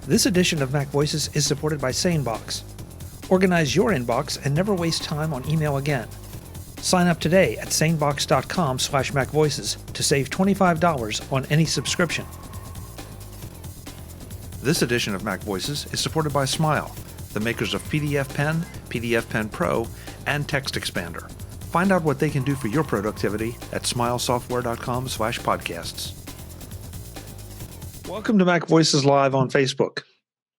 This edition of MacVoices is supported by SaneBox. Organize your inbox and never waste time on email again. Sign up today at sanebox.com/MacVoices to save $25 on any subscription. This edition of MacVoices is supported by Smile, the makers of PDF Pen, PDF Pen Pro, and Text Expander. Find out what they can do for your productivity at smilesoftware.com/podcasts. Welcome to MacVoices Live on Facebook.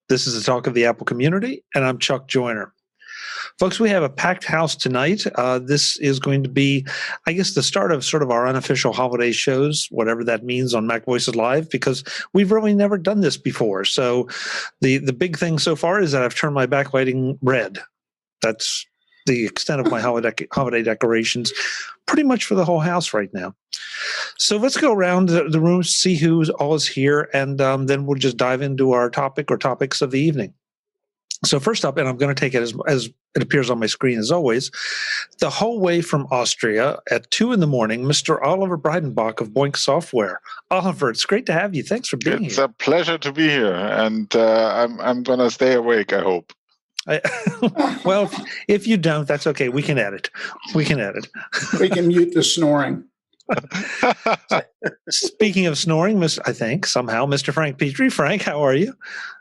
This is a talk of the Apple community, and I'm Chuck Joyner. Folks, we have a packed house tonight. This is going to be, I guess, the start of sort of our unofficial holiday shows, whatever that means on MacVoices Live, because we've really never done this before. So the big thing so far is that I've turned my backlighting red. That's the extent of my holiday decorations, pretty much for the whole house right now. So let's go around the room, see who all is here, and then we'll just dive into our topic or topics of the evening. So first up, and I'm going to take it as it appears on my screen as always, the whole way from Austria at 2 a.m, Mr. Oliver Breidenbach of Boink Software. Oliver, it's great to have you. Thanks for being here. It's a pleasure to be here, and I'm going to stay awake, I hope. Well, if you don't, that's okay. We can edit. We can mute the snoring. Speaking of snoring, I think somehow, Mr. Frank Petrie. Frank, how are you?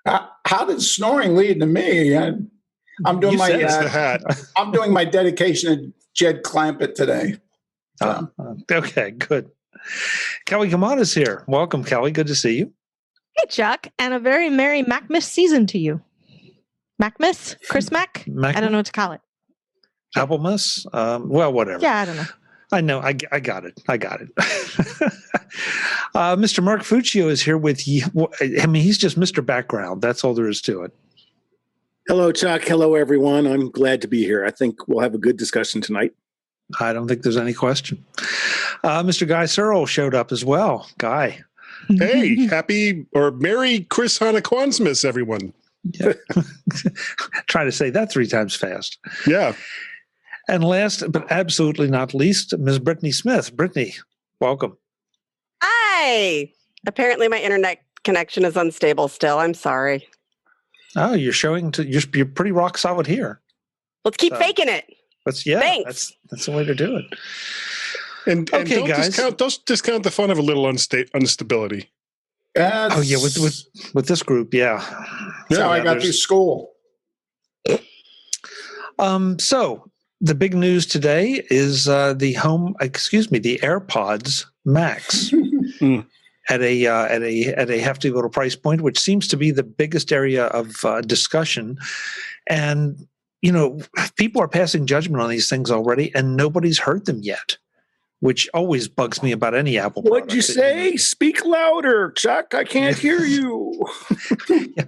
How did snoring lead to me? I'm doing I'm doing my dedication to Jed Clampett today. Okay, good. Kelly Guimont is here. Welcome, Kelly. Good to see you. Hey, Chuck, and a very merry Macmas season to you. Macmas? Chris Mac? I don't know what to call it. Applemas? Well, whatever. Yeah, I don't know. I know. I got it. Mr. Mark Fuccio is here with you. I mean, he's just Mr. Background. That's all there is to it. Hello, Chuck. Hello, everyone. I'm glad to be here. I think we'll have a good discussion tonight. I don't think there's any question. Mr. Guy Serle showed up as well. Guy. Hey, happy or Merry Chris Hanukkah, everyone. Yeah. Try to say that 3 times fast. Yeah. And last but absolutely not least, Ms. Brittany Smith. Brittany, welcome. Hi. Apparently my internet connection is unstable still. I'm sorry. Oh, you're you're pretty rock solid here. Let's keep faking it. Thanks. That's the way to do it. And okay, don't guys. Don't discount the fun of a little instability. Oh yeah, with this group, yeah. That's how I got through school. So the big news today is the AirPods Max at a hefty little price point, which seems to be the biggest area of discussion. And people are passing judgment on these things already, and nobody's heard them yet, which always bugs me about any Apple product. What'd you say? Speak louder, Chuck. I can't hear you. Yeah.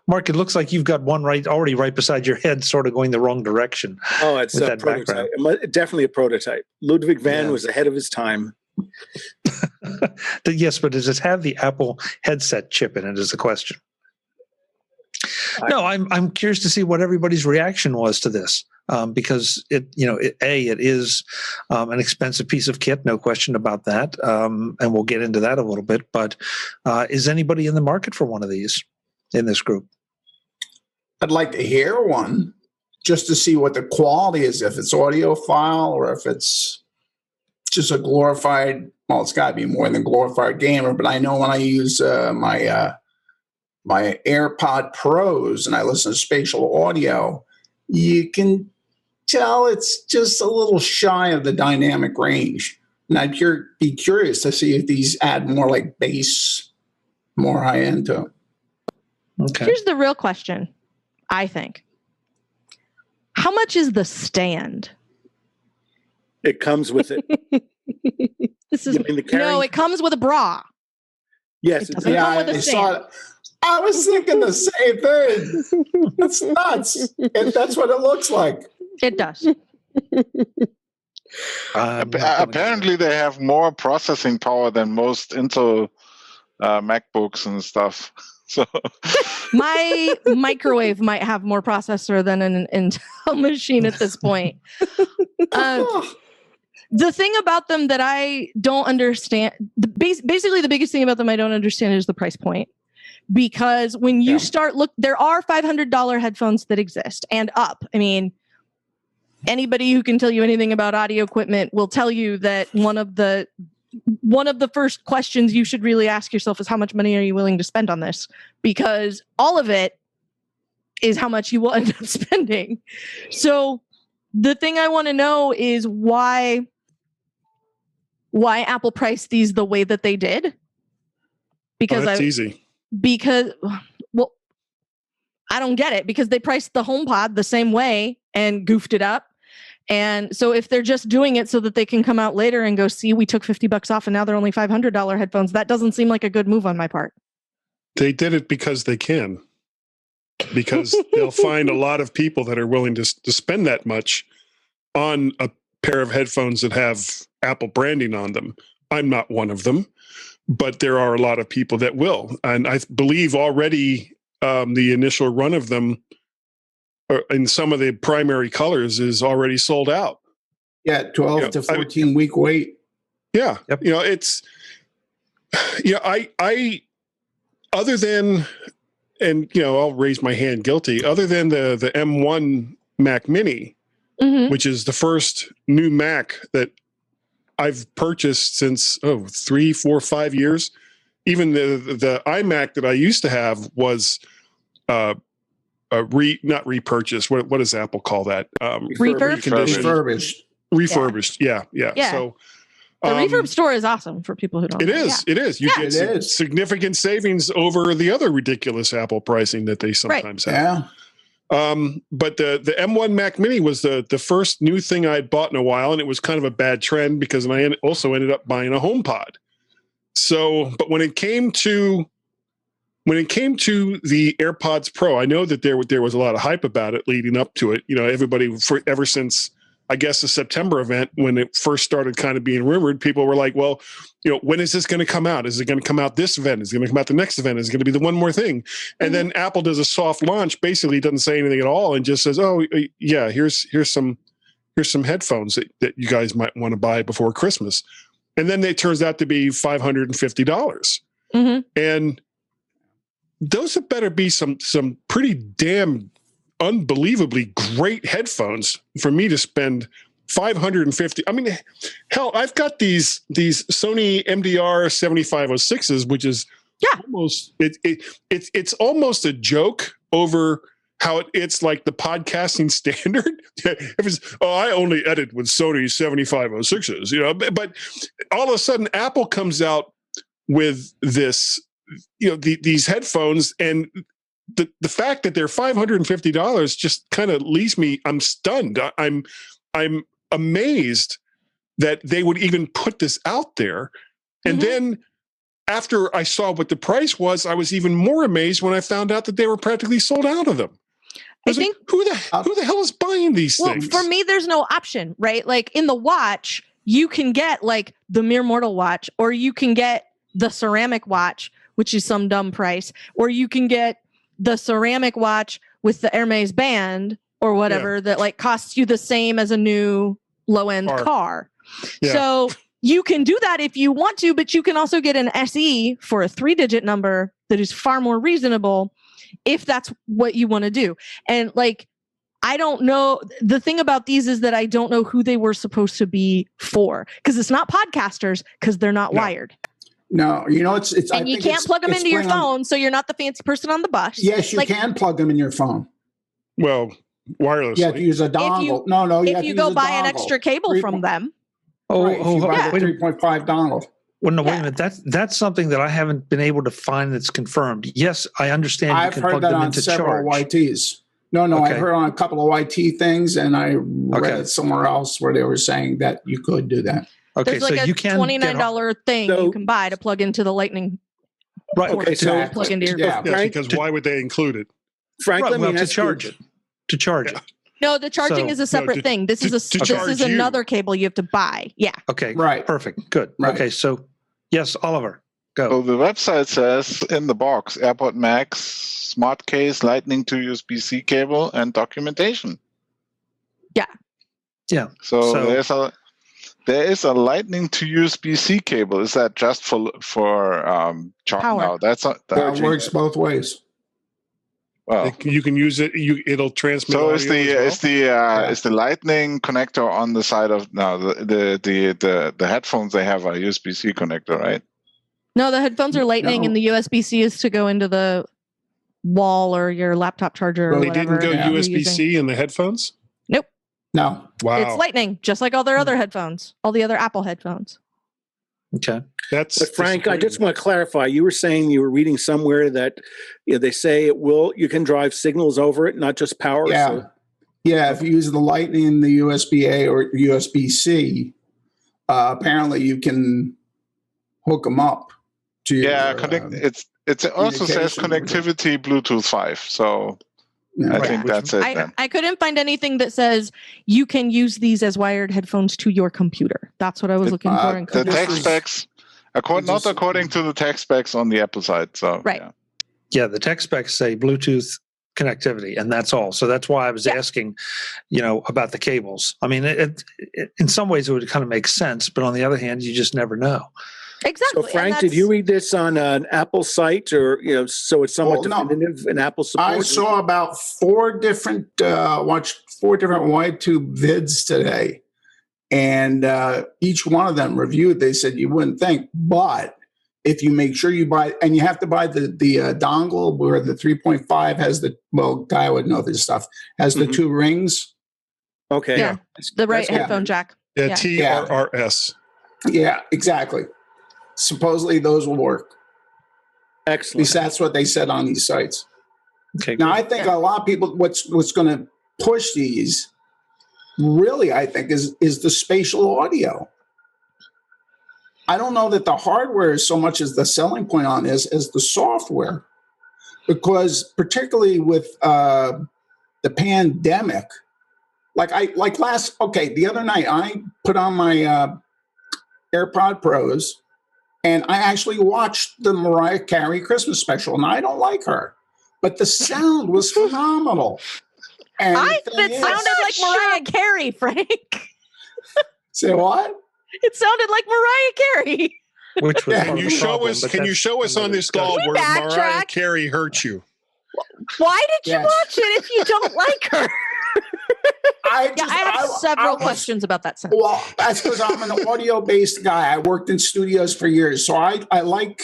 Mark, it looks like you've got one already right beside your head, sort of going the wrong direction. Oh, it's a prototype. Definitely a prototype. Ludwig van was ahead of his time. Yes, but does it have the Apple headset chip in it is the question. No, I'm curious to see what everybody's reaction was to this, because it is an expensive piece of kit, no question about that, and we'll get into that a little bit. But is anybody in the market for one of these in this group? I'd like to hear one just to see what the quality is, if it's audiophile or if it's just a glorified. Well, it's got to be more than a glorified gamer. But I know when I use my AirPod Pros and I listen to spatial audio, you can tell it's just a little shy of the dynamic range. And I'd be curious to see if these add more like bass, more high end to it. Okay. Here's the real question, I think. How much is the stand? It comes with it. No, it comes with a bra. Yes. It doesn't come with a stand. I was thinking the same thing. That's nuts. And that's what it looks like. It does. Apparently, they have more processing power than most Intel MacBooks and stuff. So my microwave might have more processor than an Intel machine at this point. The thing about them that I don't understand, basically the biggest thing about them I don't understand is the price point. because when you start there are $500 headphones that exist and up. I mean, anybody who can tell you anything about audio equipment will tell you that one of the first questions you should really ask yourself is how much money are you willing to spend on this? Because all of it is how much you will end up spending. So the thing I want to know is why Apple priced these the way that they did. Because that's easy. Because, well, I don't get it, because they priced the HomePod the same way and goofed it up. And so if they're just doing it so that they can come out later and go, see, we took $50 off and now they're only $500 headphones, that doesn't seem like a good move on my part. They did it because they can. Because they'll find a lot of people that are willing to spend that much on a pair of headphones that have Apple branding on them. I'm not one of them, but there are a lot of people that will. And I believe already the initial run of them in some of the primary colors is already sold out. Yeah, 12 to 14 week wait. Yeah. Yep. It's, I other than, and, I'll raise my hand guilty, other than the M1 Mac Mini, which is the first new Mac that I've purchased since 3, 4, 5 years. Even the iMac that I used to have was not repurchased. What does Apple call that? Refurbished. Refurbished. Yeah. So the refurb store is awesome for people who don't. It is. You get significant savings over the other ridiculous Apple pricing that they sometimes have. Yeah. But the M1 Mac Mini was the first new thing I'd bought in a while, and it was kind of a bad trend because I also ended up buying a HomePod. So, but when it came to the AirPods Pro, I know that there was a lot of hype about it leading up to it. Everybody ever since, I guess, the September event, when it first started kind of being rumored, people were like, well, when is this going to come out? Is it going to come out this event? Is it going to come out the next event? Is it going to be the one more thing? And then Apple does a soft launch, basically doesn't say anything at all and just says, oh, yeah, here's some headphones that you guys might want to buy before Christmas. And then it turns out to be $550. And those had better be some pretty damn unbelievably great headphones for me to spend $550. I mean, hell, I've got these Sony MDR 7506s, which is almost it's almost a joke over how it's like the podcasting standard. If it's I only edit with Sony 7506s, but all of a sudden Apple comes out with this, these headphones, and the fact that they're $550 just kind of leaves me. I'm stunned. I'm amazed that they would even put this out there. And then after I saw what the price was, I was even more amazed when I found out that they were practically sold out of them. I think who the hell is buying these things? For me, there's no option, right? Like in the watch, you can get like the Mere Mortal watch, or you can get the ceramic watch, which is some dumb price, or you can get the ceramic watch with the Hermes band or whatever that like costs you the same as a new low-end car. Yeah. So you can do that if you want to, but you can also get an SE for a 3-digit number that is far more reasonable if that's what you want to do. And like, I don't know. The thing about these is that I don't know who they were supposed to be for, because it's not podcasters, because they're not wired. No, it's and you can't plug them into your phone, so you're not the fancy person on the bus. Yes, you can plug them in your phone. Well, wirelessly. You have to use a dongle. If you go buy an extra cable from them. Wait a 3.5 dongle. Well, no, wait a minute. That's something that I haven't been able to find that's confirmed. Yes, I understand. I've heard that on several YTs. No, I heard on a couple of YT things, and I read it somewhere else where they were saying that you could do that. Okay, there's like so a you can $29 thing you can buy to plug into the Lightning. Right. Okay, so plug into your phone. Because why would they include it? Frank, to charge it. To charge it. No, the charging is a separate thing. This is another cable you have to buy. Yeah. Okay. Right. Perfect. Good. Right. Okay. So, yes, Oliver, go. So the website says in the box, AirPods Max, smart case, Lightning to USB-C cable, and documentation. Yeah. Yeah. So There is a Lightning to USB-C cable. Is that just for Chalk Power. now? That's not That works both ways. well. You can use it. It'll transmit. So audio as well? is the Lightning connector on the side of now the headphones? They have a USB-C connector, right? No, the headphones are Lightning, No. and the USB-C is to go into the wall or your laptop charger. Or They whatever didn't go you're using. USB-C in the headphones. No. Wow, It's Lightning, just like all their other headphones, all the other Apple headphones. Okay. that's. But Frank, I just disappointing. want to clarify. You were saying you were reading somewhere that they say you can drive signals over it, not just power. Yeah. So Yeah, if you use the Lightning, the USB-A or USB-C, apparently you can hook them up to your, Yeah, it also says communication. connectivity Bluetooth 5. So Yeah. I Right, think which- that's it then. I couldn't find anything that says you can use these as wired headphones to your computer. That's what I was looking for. In The this tech is- specs, not according to the tech specs on the Apple side. So Right. yeah. Yeah, the tech specs say Bluetooth connectivity, and that's all. So that's why I was asking, about the cables. I mean, it in some ways it would kind of make sense, but on the other hand, you just never know. Exactly. So Frank, did you read this on an Apple site, or so it's somewhat Well, no. definitive in Apple support? I saw about watched 4 different wide tube vids today, and each one of them reviewed. They said you wouldn't think, but if you make sure you buy, and you have to buy the dongle where the 3.5 has Guy would know this stuff, has the Mhm. 2 rings. Okay. Yeah. the right Yeah. headphone jack? Yeah, Yeah. TRRS. Yeah, exactly. Supposedly those will work. At Excellent. least that's what they said on these sites. Okay. Now, I think a lot of people, what's going to push these, really, I think, is the spatial audio. I don't know that the hardware is so much as the selling point on this as the software, because particularly with the pandemic, the other night I put on my AirPod Pros, and I actually watched the Mariah Carey Christmas special, and I don't like her, but the sound was phenomenal. And It the thing is- sounded like Mariah Carey, Frank. Say what? It sounded like Mariah Carey. Which was Can part of Can you the show problem, us? but Can you that's show us on another this call discussion. where Mariah backtrack? Carey hurt you? Why did you Yes. watch it if you don't like her? I Yeah, I have several was- questions about that sentence. Well, that's because I'm an audio-based guy. I worked in studios for years, so I like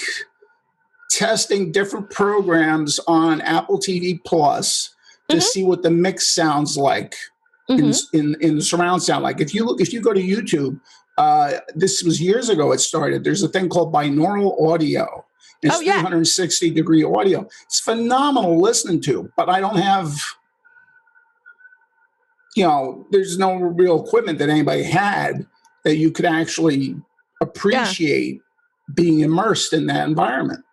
testing different programs on Apple TV Plus to see what the mix sounds like in the surround sound. Like if you go to YouTube, this was years ago. It started. There's a thing called binaural audio. It's Oh, yeah. 360-degree audio. It's phenomenal listening to, but I don't have. There's no real equipment that anybody had that you could actually appreciate being immersed in that environment.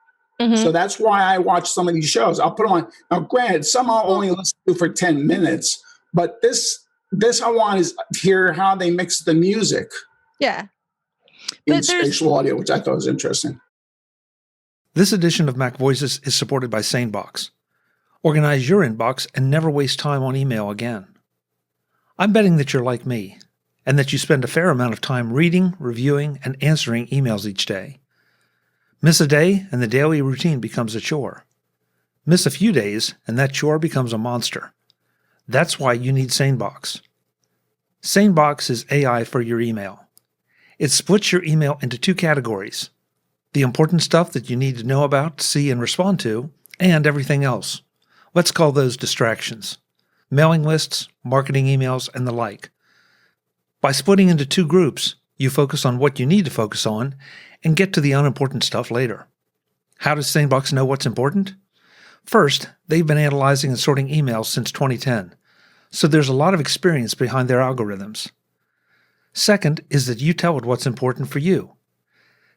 So that's why I watch some of these shows. I'll put them on. Now, granted, some I'll only listen to for 10 minutes, but this I want is to hear how they mix the music Yeah. in But there's- spatial audio, which I thought was interesting. This edition of MacVoices is supported by SaneBox. Organize your inbox and never waste time on email again. I'm betting that you're like me, and that you spend a fair amount of time reading, reviewing, and answering emails each day. Miss a day, and the daily routine becomes a chore. Miss a few days, and that chore becomes a monster. That's why you need SaneBox. SaneBox is AI for your email. It splits your email into 2 categories: the important stuff that you need to know about, see, and respond to, and everything else. Let's call those distractions: mailing lists, marketing emails, and the like. By splitting into 2 groups, you focus on what you need to focus on and get to the unimportant stuff later. How does SaneBox know what's important? First, they've been analyzing and sorting emails since 2010, so there's a lot of experience behind their algorithms. Second is that you tell it what's important for you.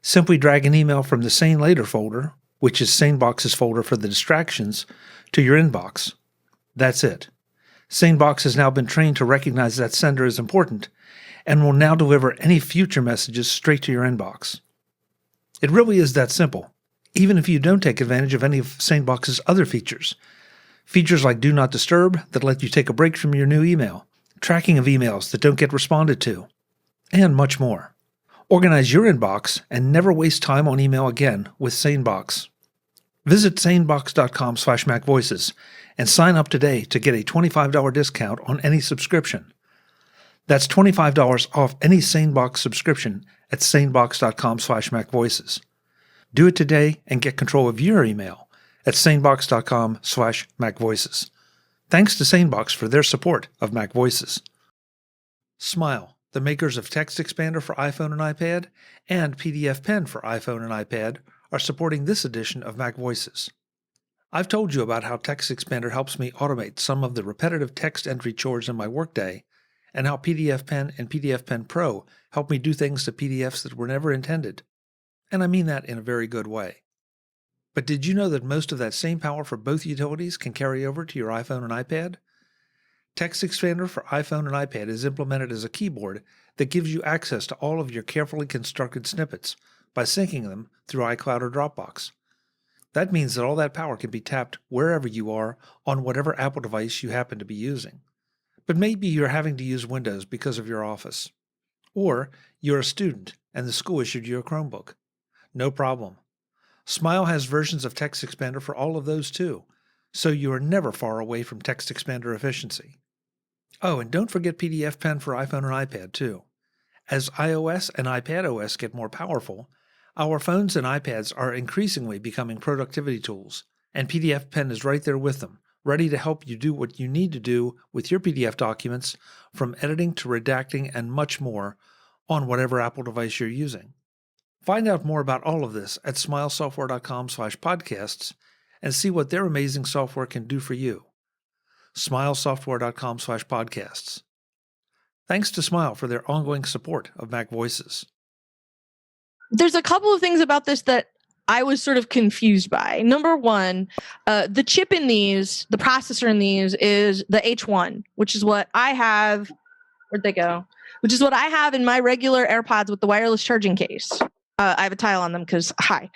Simply drag an email from the Sane Later folder, which is SaneBox's folder for the distractions, to your inbox. That's it. SaneBox has now been trained to recognize that sender is important and will now deliver any future messages straight to your inbox. It really is that simple, even if you don't take advantage of any of SaneBox's other features. Features like Do Not Disturb that let you take a break from your new email, tracking of emails that don't get responded to, and much more. Organize your inbox and never waste time on email again with SaneBox. Visit sanebox.com/MacVoices and sign up today to get a $25 discount on any subscription. That's $25 off any SaneBox subscription at sanebox.com/MacVoices. Do it today and get control of your email at sanebox.com/MacVoices. Thanks to SaneBox for their support of MacVoices. Smile, the makers of Text Expander for iPhone and iPad and PDF Pen for iPhone and iPad, are supporting this edition of MacVoices. I've told you about how Text Expander helps me automate some of the repetitive text entry chores in my workday, and how PDF Pen and PDF Pen Pro help me do things to PDFs that were never intended. And I mean that in a very good way. But did you know that most of that same power for both utilities can carry over to your iPhone and iPad? Text Expander for iPhone and iPad is implemented as a keyboard that gives you access to all of your carefully constructed snippets by syncing them through iCloud or Dropbox. That means that all that power can be tapped wherever you are on whatever Apple device you happen to be using. But maybe you're having to use Windows because of your office. Or you're a student and the school issued you a Chromebook. No problem. Smile has versions of Text Expander for all of those too, so you are never far away from Text Expander efficiency. Oh, and don't forget PDF Pen for iPhone and iPad too. As iOS and iPadOS get more powerful, our phones and iPads are increasingly becoming productivity tools, and PDF Pen is right there with them, ready to help you do what you need to do with your PDF documents, from editing to redacting and much more, on whatever Apple device you're using. Find out more about all of this at smilesoftware.com/podcasts and see what their amazing software can do for you. smilesoftware.com/podcasts. Thanks to Smile for their ongoing support of MacVoices. There's a couple of things about this that I was sort of confused by. Number one, the chip in these, the processor in these is the H1, which is what I have. Where'd they go? Which is what I have in my regular AirPods with the wireless charging case. I have a tile on them because, hi.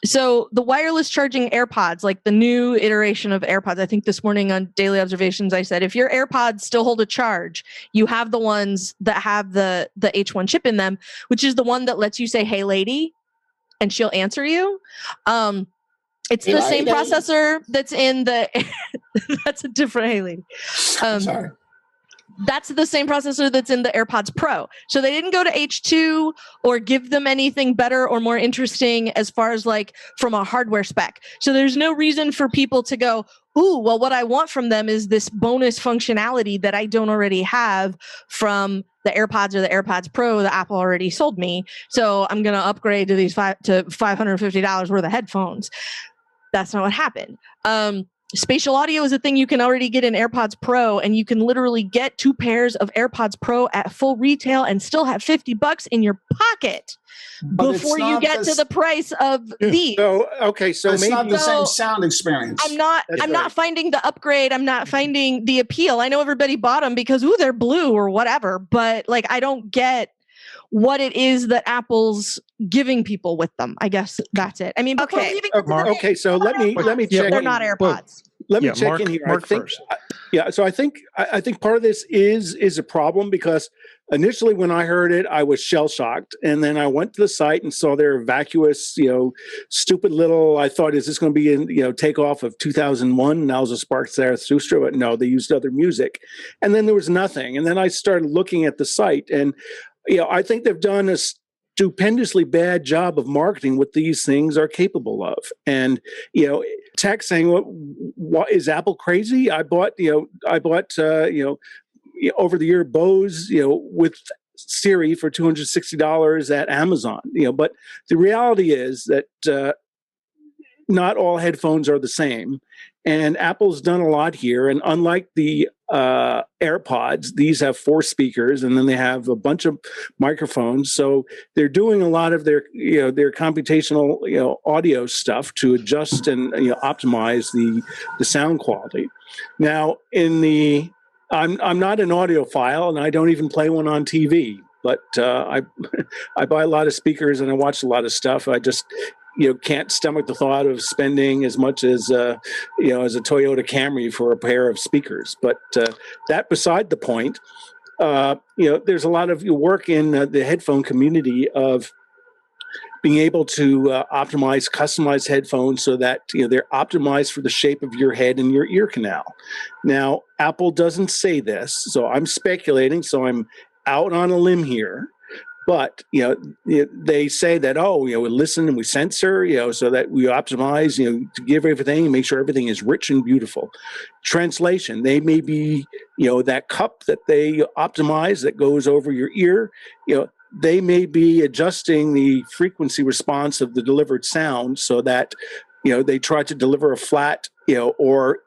So the wireless charging AirPods, like the new iteration of AirPods, I think this morning on Daily Observations, I said, if your AirPods still hold a charge, you have the ones that have the H1 chip in them, which is the one that lets you say, "Hey, lady," and she'll answer you. It's the same processor that's in the, that's a different "Hey, lady." Sorry. That's the same processor that's in the AirPods Pro. So they didn't go to H2 or give them anything better or more interesting as far as like from a hardware spec. So there's no reason for people to go, ooh, well, what I want from them is this bonus functionality that I don't already have from the AirPods or the AirPods Pro that Apple already sold me. So I'm going to upgrade to these $550 worth of headphones. That's not what happened. Spatial audio is a thing you can already get in AirPods Pro, and you can literally get 2 pairs of AirPods Pro at full retail and still have $50 in your pocket before you get to the price of these. So okay, so it's maybe not the same sound experience. I'm not finding the upgrade. I'm not finding the appeal. I know everybody bought them because they're blue or whatever, but like I don't get what it is that Apple's giving people with them. I guess that's it. I mean, Okay. So let me check. They're not AirPods. Let me check in here. Mark first. So I think part of this is a problem because initially when I heard it, I was shell shocked, and then I went to the site and saw their vacuous, stupid little. I thought, is this going to be in takeoff of 2001? Now's Sparks Zarathustra, but no, they used other music, and then there was nothing, and then I started looking at the site, and I think they've done a stupendously bad job of marketing what these things are capable of. And, tech saying, what is Apple crazy? I bought over the year Bose, with Siri for $260 at Amazon, but the reality is that, not all headphones are the same. And Apple's done a lot here. And unlike the AirPods, these have 4 speakers, and then they have a bunch of microphones. So they're doing a lot of their computational, audio stuff to adjust and optimize the sound quality. Now, I'm not an audiophile, and I don't even play one on TV. But I buy a lot of speakers and I watch a lot of stuff. I just can't stomach the thought of spending as much as as a Toyota Camry for a pair of speakers. But that beside the point, there's a lot of work in the headphone community of being able to customize headphones so that they're optimized for the shape of your head and your ear canal. Now, Apple doesn't say this, so I'm speculating. So I'm out on a limb here. But they say that we listen and we censor, so that we optimize, to give everything and make sure everything is rich and beautiful. Translation: they may be, that cup that they optimize that goes over your ear, they may be adjusting the frequency response of the delivered sound so that, they try to deliver a flat, or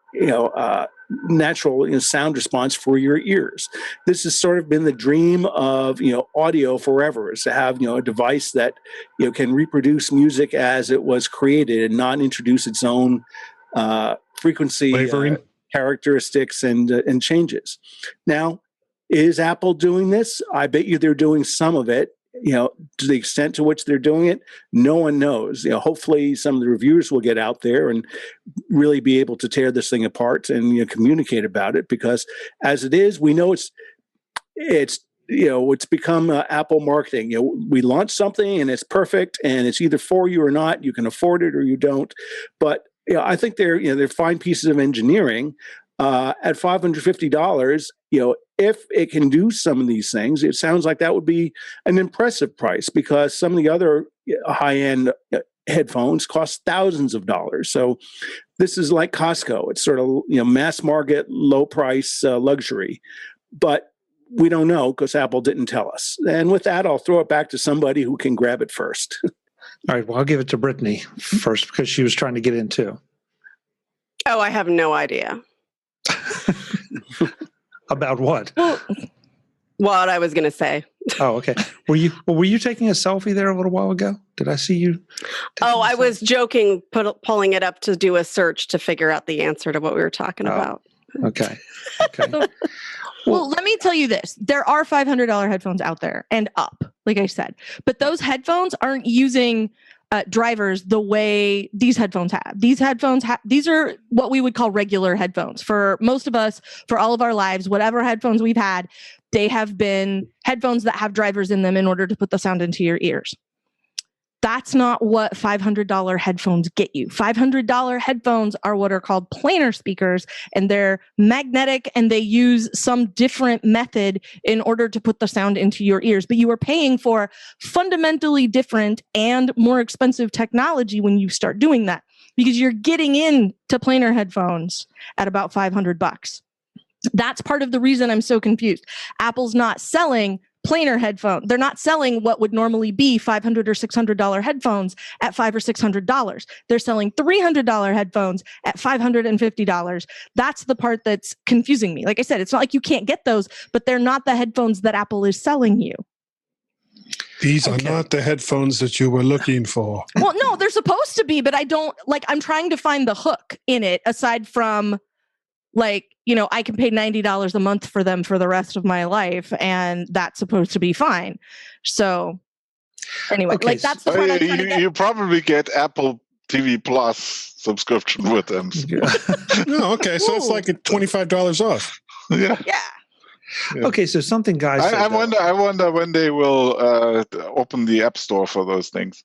natural sound response for your ears. This has sort of been the dream of audio forever, is to have a device that can reproduce music as it was created and not introduce its own frequency characteristics and changes. Now, is Apple doing this? I bet you they're doing some of it. To the extent to which they're doing it, no one knows. Hopefully some of the reviewers will get out there and really be able to tear this thing apart and communicate about it, because as it is, we know it's become Apple marketing. We launch something and it's perfect and it's either for you or not. You can afford it or you don't. But I think they're fine pieces of engineering. At $550, if it can do some of these things, it sounds like that would be an impressive price, because some of the other high-end headphones cost thousands of dollars. So this is like Costco. It's sort of mass market, low price luxury. But we don't know because Apple didn't tell us. And with that, I'll throw it back to somebody who can grab it first. All right. Well, I'll give it to Brittany first because she was trying to get in too. Oh, I have no idea. About what? What I was going to say. Oh, okay. Were you taking a selfie there a little while ago? Did I see you? Oh, I was joking, pulling it up to do a search to figure out the answer to what we were talking about. Okay. Well, let me tell you this. There are $500 headphones out there and up, like I said. But those headphones aren't using drivers the way these headphones have. These are what we would call regular headphones. For most of us, for all of our lives, whatever headphones we've had, they have been headphones that have drivers in them in order to put the sound into your ears. That's not what $500 headphones get you. $500 headphones are what are called planar speakers, and they're magnetic and they use some different method in order to put the sound into your ears. But you are paying for fundamentally different and more expensive technology when you start doing that, because you're getting into planar headphones at about $500. That's part of the reason I'm so confused. Apple's not selling planar headphone. They're not selling what would normally be $500 or $600 headphones at $500 or $600. They're selling $300 headphones at $550. That's the part that's confusing me. Like I said, it's not like you can't get those, but they're not the headphones that Apple is selling you. These are not the headphones that you were looking for. Well, no, they're supposed to be, but I'm trying to find the hook in it aside from I can pay $90 a month for them for the rest of my life, and that's supposed to be fine. So anyway, that's the part I'm trying to get. You probably get Apple TV Plus subscription with them. No, okay. So it's like $25 off. Yeah. Okay, so something guys said, I wonder when they will open the App Store for those things.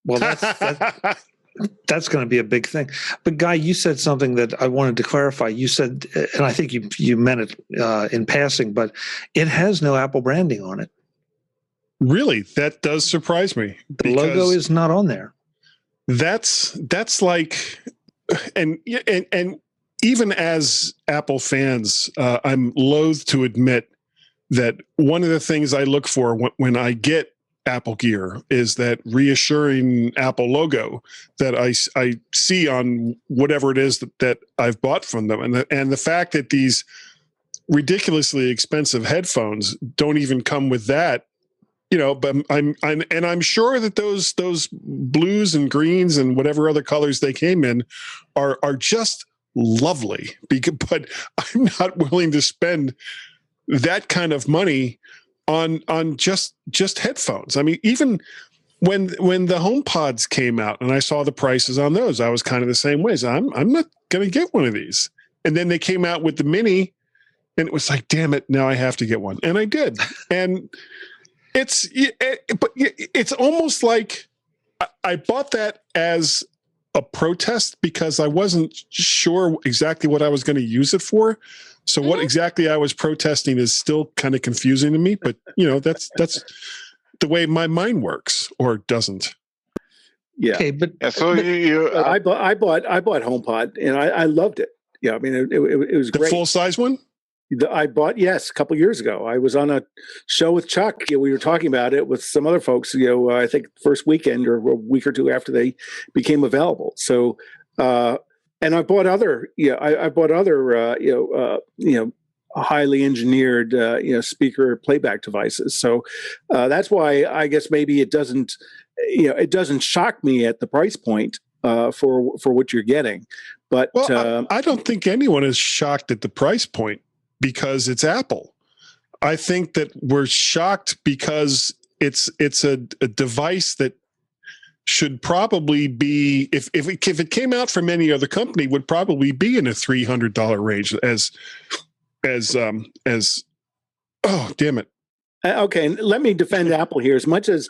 Well, that's going to be a big thing. But Guy, you said something that I wanted to clarify. You said, and I think you meant it in passing, but it has no Apple branding on it. Really? That does surprise me. The logo is not on there. That's like, and even as Apple fans, I'm loath to admit that one of the things I look for when I get Apple gear is that reassuring Apple logo that I see on whatever it is that I've bought from them. And the fact that these ridiculously expensive headphones don't even come with that, but I'm sure that those blues and greens and whatever other colors they came in are just lovely, but I'm not willing to spend that kind of money on just headphones. I mean, even when the HomePods came out and I saw the prices on those, I was kind of the same way. So I'm not going to get one of these. And then they came out with the Mini, And it was like, damn it, now I have to get one. And I did. And it's almost like I bought that as a protest because I wasn't sure exactly what I was going to use it for. So what exactly I was protesting is still kind of confusing to me, but that's the way my mind works, or doesn't. Yeah. Okay, but I bought HomePod and I loved it. Yeah, I mean it was the great. Full size one. I bought, yes, a couple years ago. I was on a show with Chuck. We were talking about it with some other folks. I think first weekend or a week or two after they became available. So, and I bought other. I bought other. Highly engineered, speaker playback devices. So that's why I guess maybe it doesn't. It doesn't shock me at the price point for what you're getting. But I don't think anyone is shocked at the price point, because it's Apple. I think that we're shocked because it's a device that should probably be, if it came out from any other company, would probably be in a $300 range as oh, damn it. Okay, let me defend Apple here. As much as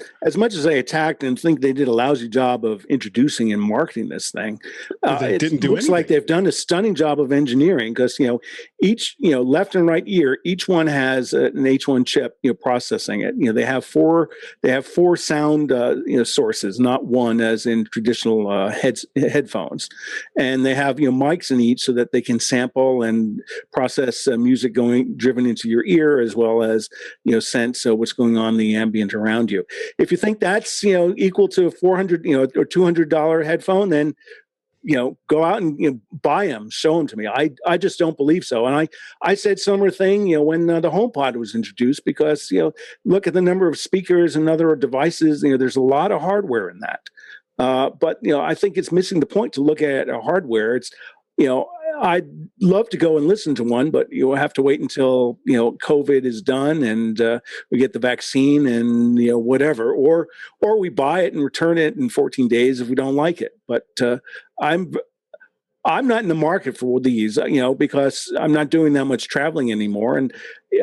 I attacked and think they did a lousy job of introducing and marketing this thing, it looks like they've done a stunning job of engineering, because each left and right ear, each one has an H1 chip processing it. They have four sound sources, not one as in traditional headphones, and they have mics in each so that they can sample and process music driven into your ear, as well as sense what's going on in the ambient around you. If you think that's equal to a $400 or $200 headphone, then go out and buy them, show them to me. I just don't believe so. And I said similar thing when the HomePod was introduced, because look at the number of speakers and other devices. There's a lot of hardware in that. But I think it's missing the point to look at hardware. It's I'd love to go and listen to one, but you'll have to wait until COVID is done and we get the vaccine and whatever, or we buy it and return it in 14 days if we don't like it. But I'm not in the market for these, because I'm not doing that much traveling anymore, and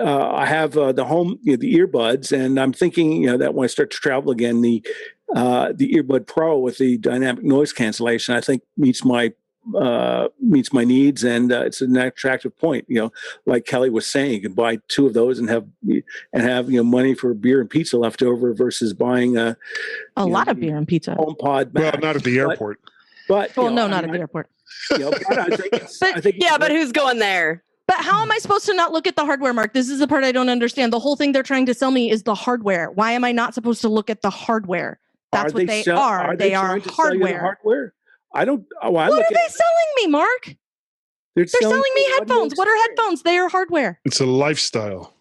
I have the earbuds, and I'm thinking that when I start to travel again, the Earbud Pro with the dynamic noise cancellation, I think meets my needs, and it's an attractive point. Like Kelly was saying, you can buy two of those and have money for beer and pizza left over versus buying a lot of beer and pizza. HomePod Max. Well, not at the airport. But not at the airport. But who's going there? But how am I supposed to not look at the hardware, Mark? This is the part I don't understand. The whole thing they're trying to sell me is the hardware. Why am I not supposed to look at the hardware? That's what they are. They are hardware. I don't. What are they selling me, Mark? They're selling me headphones. What are headphones? They are hardware. It's a lifestyle.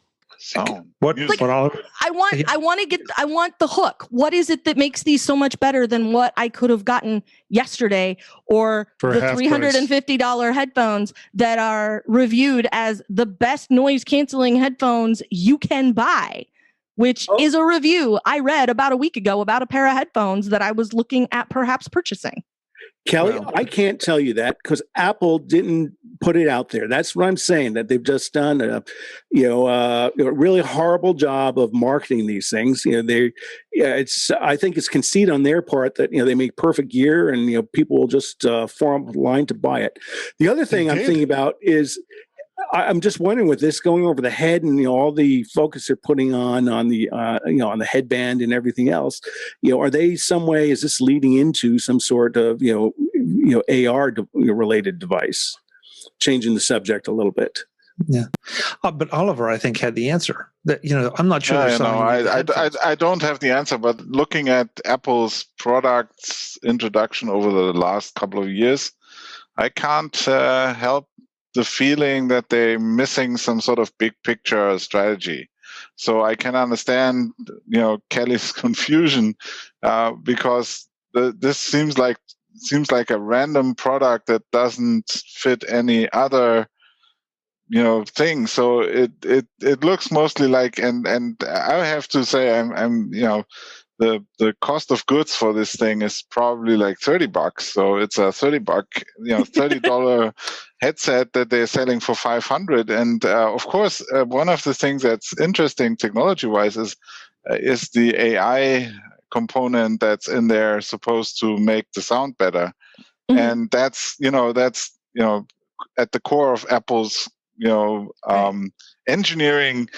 What Oliver? I want the hook. What is it that makes these so much better than what I could have gotten yesterday, or for the $350 headphones that are reviewed as the best noise canceling headphones you can buy, which is a review I read about a week ago about a pair of headphones that I was looking at perhaps purchasing. Kelly, I can't tell you that because Apple didn't put it out there. That's what I'm saying, that they've just done a really horrible job of marketing these things. I think it's conceit on their part that they make perfect gear and people will just form a line to buy it. The other thing I'm thinking about is, I'm just wondering, with this going over the head and all the focus they're putting on the on the headband and everything else, are they some way, is this leading into some sort of AR related device? Changing the subject a little bit. Yeah, but Oliver, I think, had the answer. That I'm not sure. I don't have the answer, but looking at Apple's products introduction over the last couple of years, I can't help the feeling that they're missing some sort of big picture strategy. So I can understand, Kelly's confusion, because this seems like a random product that doesn't fit any other, thing. So it looks mostly like, and I have to say, I'm the cost of goods for this thing is probably like $30. So it's a $30 headset that they're selling for $500. And of course, one of the things that's interesting technology-wise is the AI component that's in there supposed to make the sound better. Mm-hmm. And that's at the core of Apple's engineering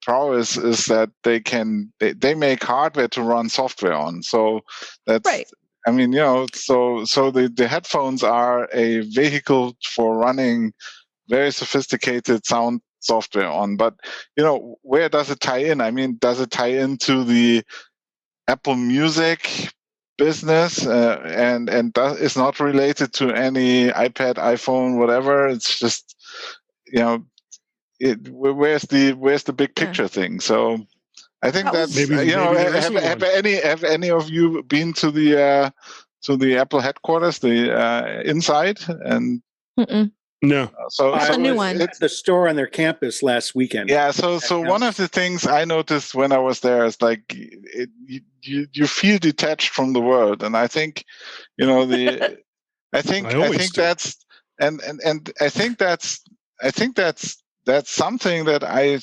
prowess is that they make hardware to run software on. So that's right. I mean, so the headphones are a vehicle for running very sophisticated sound software on. But where does it tie in? I mean, does it tie into the Apple Music business and is not related to any iPad, iPhone, whatever? It's just where's the big picture thing? So I think that's maybe have any of you been to the Apple headquarters, the inside? And no. So a new one. At the store on their campus last weekend. Yeah. So one of the things I noticed when I was there is like you feel detached from the world, and I think I think that's something that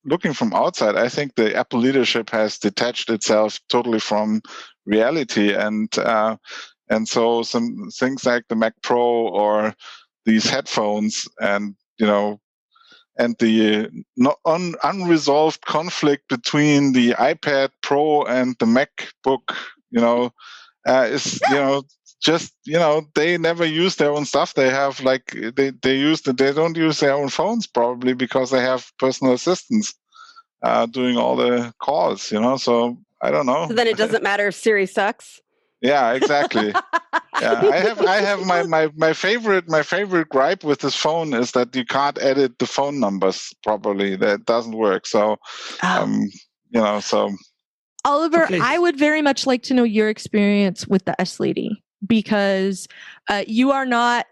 looking from outside, I think the Apple leadership has detached itself totally from reality, and so some things like the Mac Pro or these headphones and the unresolved conflict between the iPad Pro and the MacBook, is just they never use their own stuff. They have they don't use their own phones probably because they have personal assistants doing all the calls. So I don't know. So then it doesn't matter if Siri sucks. Yeah, exactly. Yeah, I have my favorite gripe with this phone is that you can't edit the phone numbers properly. That doesn't work. So, so. Oliver, okay. I would very much like to know your experience with the S Lady, because you are not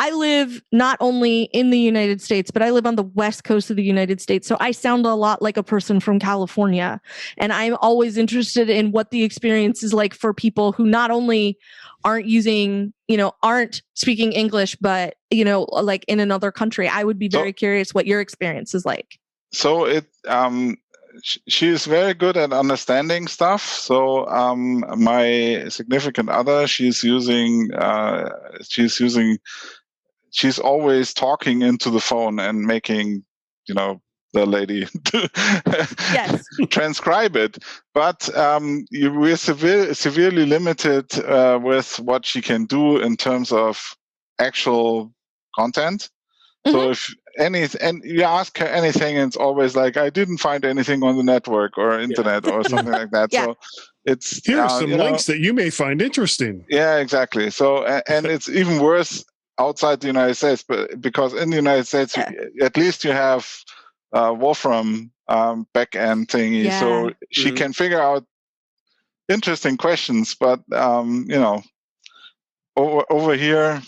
I live not only in the United States, but I live on the West Coast of the United States. So I sound a lot like a person from California. And I'm always interested in what the experience is like for people who not only aren't speaking English, but, like in another country. I would be very curious what your experience is like. So she is very good at understanding stuff. So my significant other, she's always talking into the phone and making, the lady transcribe it. But we're severely limited with what she can do in terms of actual content. Mm-hmm. So and you ask her anything, and it's always like, I didn't find anything on the network or internet or something like that. Yeah. So here are some links that you may find interesting. Yeah, exactly. So and it's even worse outside the United States, but because in the United States, at least you have Wolfram backend thingy, so she can figure out interesting questions. But over here,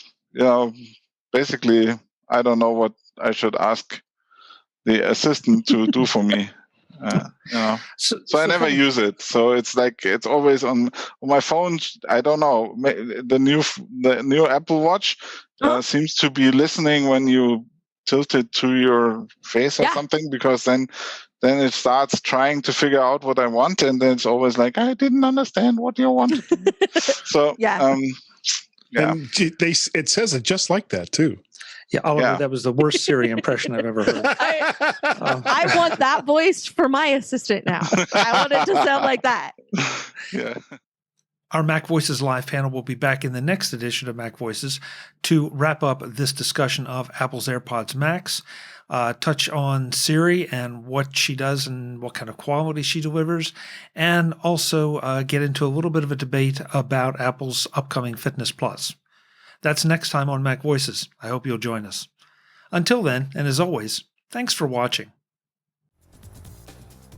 basically, I don't know what I should ask the assistant to do for me. So I never use it. So it's like it's always on my phone. I don't know. The new Apple Watch seems to be listening when you tilt it to your face or something, because then it starts trying to figure out what I want, and then it's always like, I didn't understand what you wanted. So and it says it just like that too. Yeah, Oliver, that was the worst Siri impression I've ever heard. I want that voice for my assistant now. I want it to sound like that. Yeah. Our Mac Voices live panel will be back in the next edition of Mac Voices to wrap up this discussion of Apple's AirPods Max, touch on Siri and what she does and what kind of quality she delivers, and also get into a little bit of a debate about Apple's upcoming Fitness Plus. That's next time on Mac Voices. I hope you'll join us. Until then, and as always, thanks for watching.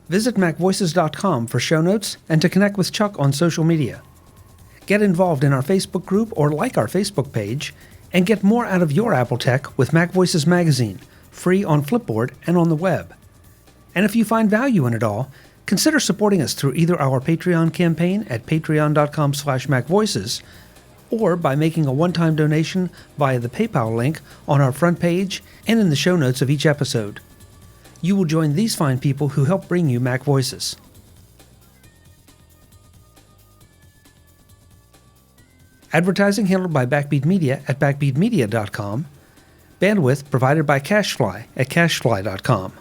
Visit MacVoices.com for show notes and to connect with Chuck on social media. Get involved in our Facebook group or like our Facebook page, and get more out of your Apple tech with Mac Voices magazine, free on Flipboard and on the web. And if you find value in it all, consider supporting us through either our Patreon campaign at patreon.com/MacVoices or by making a one-time donation via the PayPal link on our front page and in the show notes of each episode. You will join these fine people who help bring you Mac Voices. Advertising handled by Backbeat Media at backbeatmedia.com. Bandwidth provided by CacheFly at cachefly.com.